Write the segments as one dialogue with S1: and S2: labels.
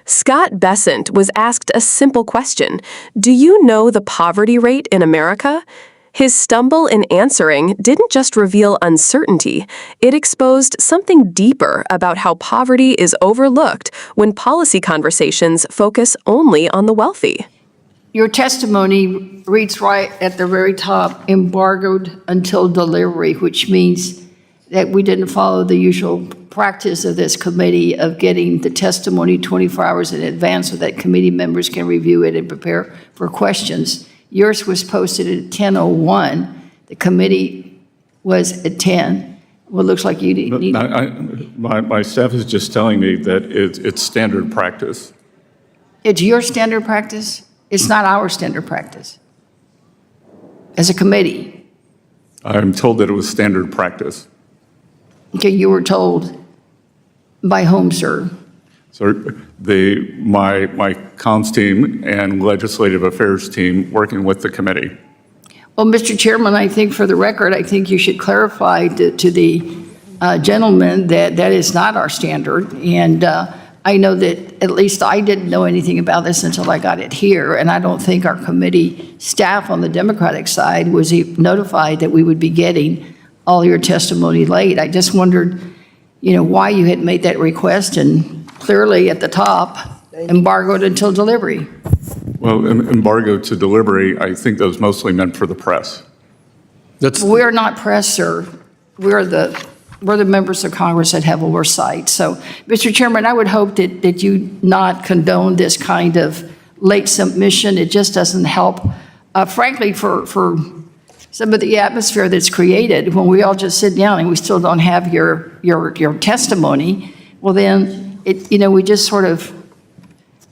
S1: Scott Bessent was asked a simple question: do you know the poverty rate in America? His stumble in answering didn't just reveal uncertainty, it exposed something deeper about how poverty is overlooked when policy conversations focus only on the wealthy.
S2: Your testimony reads right at the very top, embargoed until delivery, which means that we didn't follow the usual practice of this committee of getting the testimony 24 hours in advance so that committee members can review it and prepare for questions. Yours was posted at 10:01. The committee was at 10. Well, it looks like you need.
S3: My staff is just telling me that it's standard practice.
S2: It's your standard practice? It's not our standard practice. As a committee.
S3: I'm told that it was standard practice.
S2: Okay, you were told by whom, sir?
S3: So my comms team and legislative affairs team working with the committee.
S2: Well, Mr. Chairman, I think for the record, I think you should clarify to the gentleman that that is not our standard. And I know that at least I didn't know anything about this until I got it here. And I don't think our committee staff on the Democratic side was notified that we would be getting all your testimony late. I just wondered, why you had made that request, and clearly at the top, embargoed until delivery.
S3: Well, embargo to delivery, I think that was mostly meant for the press.
S2: We're not press, sir. We're the members of Congress that have oversight. So, Mr. Chairman, I would hope that you not condone this kind of late submission. It just doesn't help, frankly, for some of the atmosphere that's created when we all just sit down and we still don't have your testimony. Well, then, we just sort of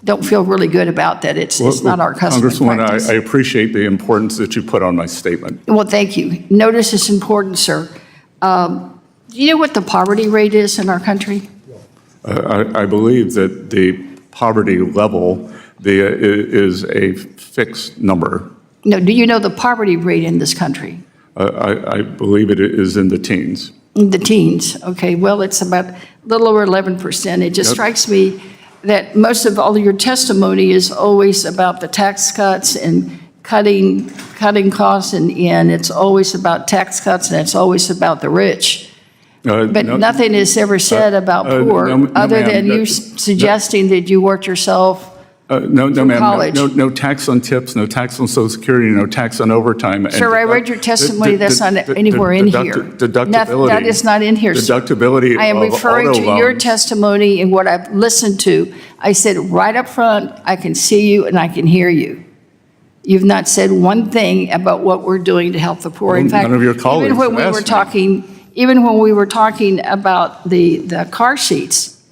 S2: don't feel really good about that. It's not our custom
S3: Congresswoman,
S2: practice.
S3: I appreciate the importance that you put on my statement.
S2: Well, thank you. Notice it's important, sir. Do you know what the poverty rate is in our country?
S3: I believe that the poverty level is a fixed number.
S2: No, do you know the poverty rate in this country?
S3: I believe it is in the teens.
S2: In the teens, okay. Well, it's about a little over 11%. It just strikes me that most of all your testimony is always about the tax cuts and cutting costs, and it's always about tax cuts, and it's always about the rich. But nothing is ever said about poor, other than you suggesting that you worked yourself.
S3: No, ma'am. No tax on tips, no tax on Social Security, no tax on overtime.
S2: Sir, I read your testimony. That's not anywhere in here.
S3: Deductibility.
S2: That is not in here, sir.
S3: Deductibility.
S2: I am referring to your testimony and what I've listened to. I said right up front, I can see you and I can hear you. You've not said one thing about what we're doing to help the poor. In fact,
S3: none of your colleagues
S2: even when we were talking about the car seats,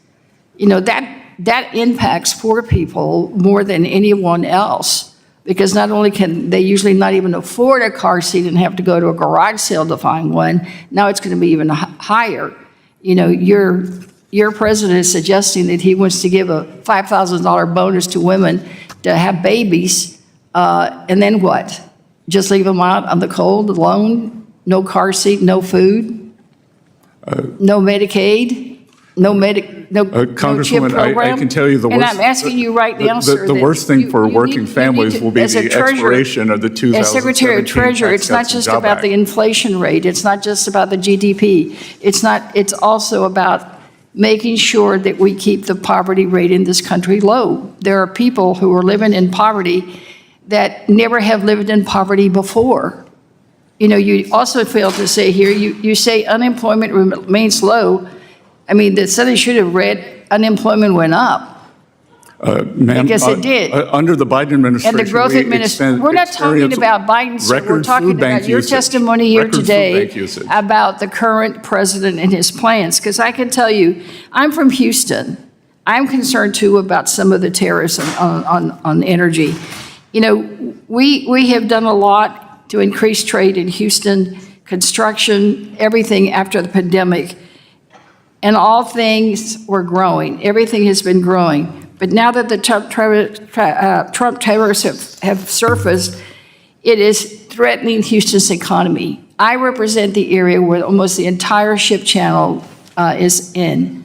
S2: that impacts poor people more than anyone else, because not only can they usually not even afford a car seat and have to go to a garage sale to find one, now it's going to be even higher. Your president is suggesting that he wants to give a $5,000 bonus to women to have babies, and then what? Just leave them out on the cold alone? No car seat, no food, no Medicaid? No
S3: Congresswoman,
S2: chip program?
S3: I can tell you the worst.
S2: And I'm asking you right now, sir.
S3: The worst thing for working families will be the expiration of the 2017
S2: As Secretary of Treasury, it's not just about the inflation rate. It's not just about the GDP. It's also about making sure that we keep the poverty rate in this country low. There are people who are living in poverty that never have lived in poverty before. You also failed to say here, you say unemployment remains low. I mean, the study should have read unemployment went up.
S3: Ma'am,
S2: I guess it did.
S3: Under the Biden administration,
S2: And the growth administration. We're not talking about Biden, sir. We're talking about your testimony here today about the current president and his plans. Because I can tell you, I'm from Houston. I'm concerned, too, about some of the tariffs on energy. We have done a lot to increase trade in Houston, construction, everything after the pandemic. And all things were growing. Everything has been growing. But now that the Trump tariffs have surfaced, it is threatening Houston's economy. I represent the area where almost the entire ship channel is in.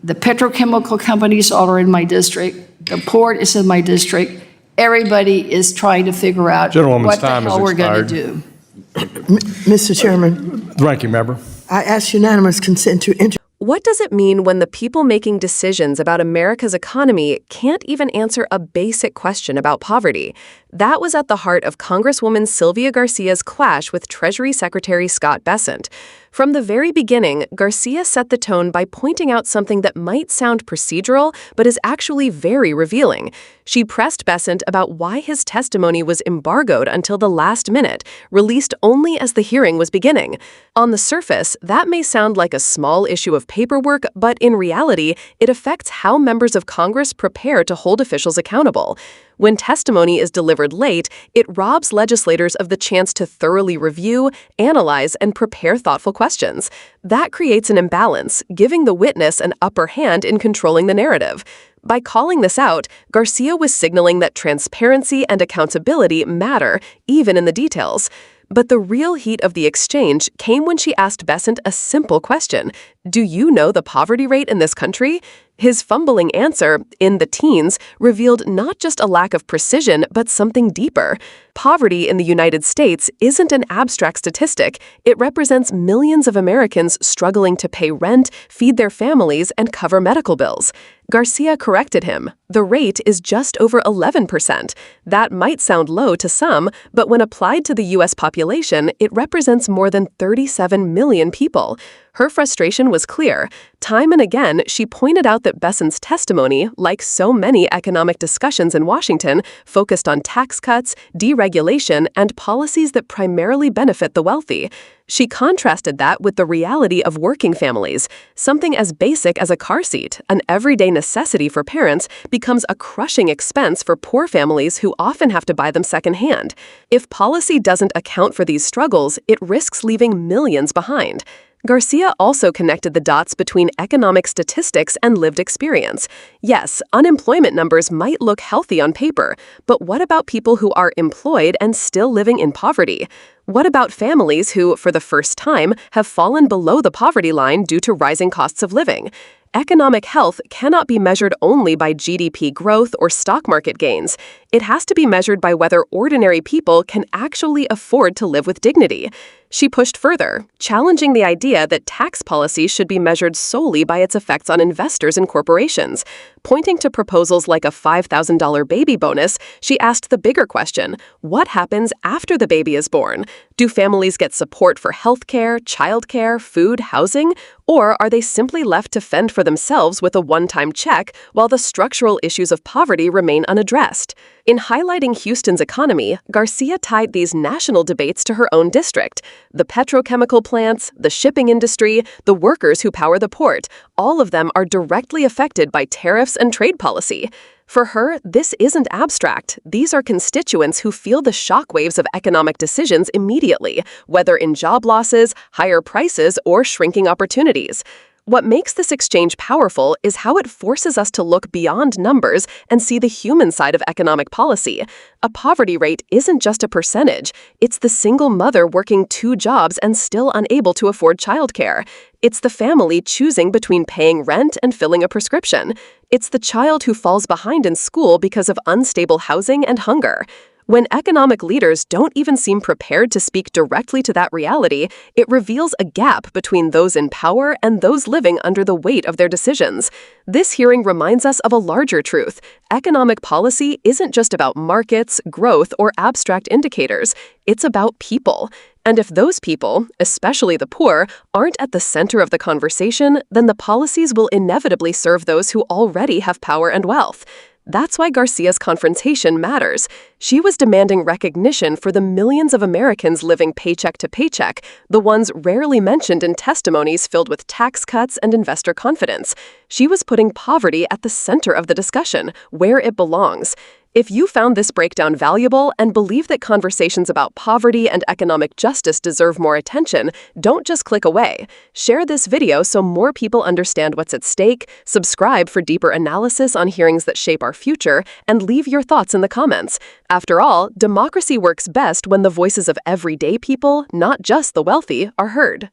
S2: The petrochemical companies all are in my district. The port is in my district. Everybody is trying to figure out
S4: Gentlewoman's
S2: what the
S4: time has
S2: hell we're going to
S4: expired.
S2: do.
S5: Mr. Chairman,
S4: The ranking member.
S5: I ask unanimous consent to enter.
S1: What does it mean when the people making decisions about America's economy can't even answer a basic question about poverty? That was at the heart of Congresswoman Sylvia Garcia's clash with Treasury Secretary Scott Bessent. From the very beginning, Garcia set the tone by pointing out something that might sound procedural, but is actually very revealing. She pressed Bessent about why his testimony was embargoed until the last minute, released only as the hearing was beginning. On the surface, that may sound like a small issue of paperwork, but in reality, it affects how members of Congress prepare to hold officials accountable. When testimony is delivered late, it robs legislators of the chance to thoroughly review, analyze, and prepare thoughtful questions. That creates an imbalance, giving the witness an upper hand in controlling the narrative. By calling this out, Garcia was signaling that transparency and accountability matter, even in the details. But the real heat of the exchange came when she asked Bessent a simple question: do you know the poverty rate in this country? His fumbling answer, in the teens, revealed not just a lack of precision, but something deeper. Poverty in the United States isn't an abstract statistic. It represents millions of Americans struggling to pay rent, feed their families, and cover medical bills. Garcia corrected him. The rate is just over 11%. That might sound low to some, but when applied to the U.S. population, it represents more than 37 million people. Her frustration was clear. Time and again, she pointed out that Bessent's testimony, like so many economic discussions in Washington, focused on tax cuts, deregulation, and policies that primarily benefit the wealthy. She contrasted that with the reality of working families. Something as basic as a car seat, an everyday necessity for parents, becomes a crushing expense for poor families who often have to buy them secondhand. If policy doesn't account for these struggles, it risks leaving millions behind. Garcia also connected the dots between economic statistics and lived experience. Yes, unemployment numbers might look healthy on paper, but what about people who are employed and still living in poverty? What about families who, for the first time, have fallen below the poverty line due to rising costs of living? Economic health cannot be measured only by GDP growth or stock market gains. It has to be measured by whether ordinary people can actually afford to live with dignity. She pushed further, challenging the idea that tax policy should be measured solely by its effects on investors and corporations. Pointing to proposals like a $5,000 baby bonus, she asked the bigger question: what happens after the baby is born? Do families get support for healthcare, childcare, food, housing? Or are they simply left to fend for themselves with a one-time check while the structural issues of poverty remain unaddressed? In highlighting Houston's economy, Garcia tied these national debates to her own district. The petrochemical plants, the shipping industry, the workers who power the port, all of them are directly affected by tariffs and trade policy. For her, this isn't abstract. These are constituents who feel the shockwaves of economic decisions immediately, whether in job losses, higher prices, or shrinking opportunities. What makes this exchange powerful is how it forces us to look beyond numbers and see the human side of economic policy. A poverty rate isn't just a percentage. It's the single mother working 2 jobs and still unable to afford childcare. It's the family choosing between paying rent and filling a prescription. It's the child who falls behind in school because of unstable housing and hunger. When economic leaders don't even seem prepared to speak directly to that reality, it reveals a gap between those in power and those living under the weight of their decisions. This hearing reminds us of a larger truth. Economic policy isn't just about markets, growth, or abstract indicators. It's about people. And if those people, especially the poor, aren't at the center of the conversation, then the policies will inevitably serve those who already have power and wealth. That's why Garcia's confrontation matters. She was demanding recognition for the millions of Americans living paycheck to paycheck, the ones rarely mentioned in testimonies filled with tax cuts and investor confidence. She was putting poverty at the center of the discussion, where it belongs. If you found this breakdown valuable and believe that conversations about poverty and economic justice deserve more attention, don't just click away. Share this video so more people understand what's at stake, subscribe for deeper analysis on hearings that shape our future, and leave your thoughts in the comments. After all, democracy works best when the voices of everyday people, not just the wealthy, are heard.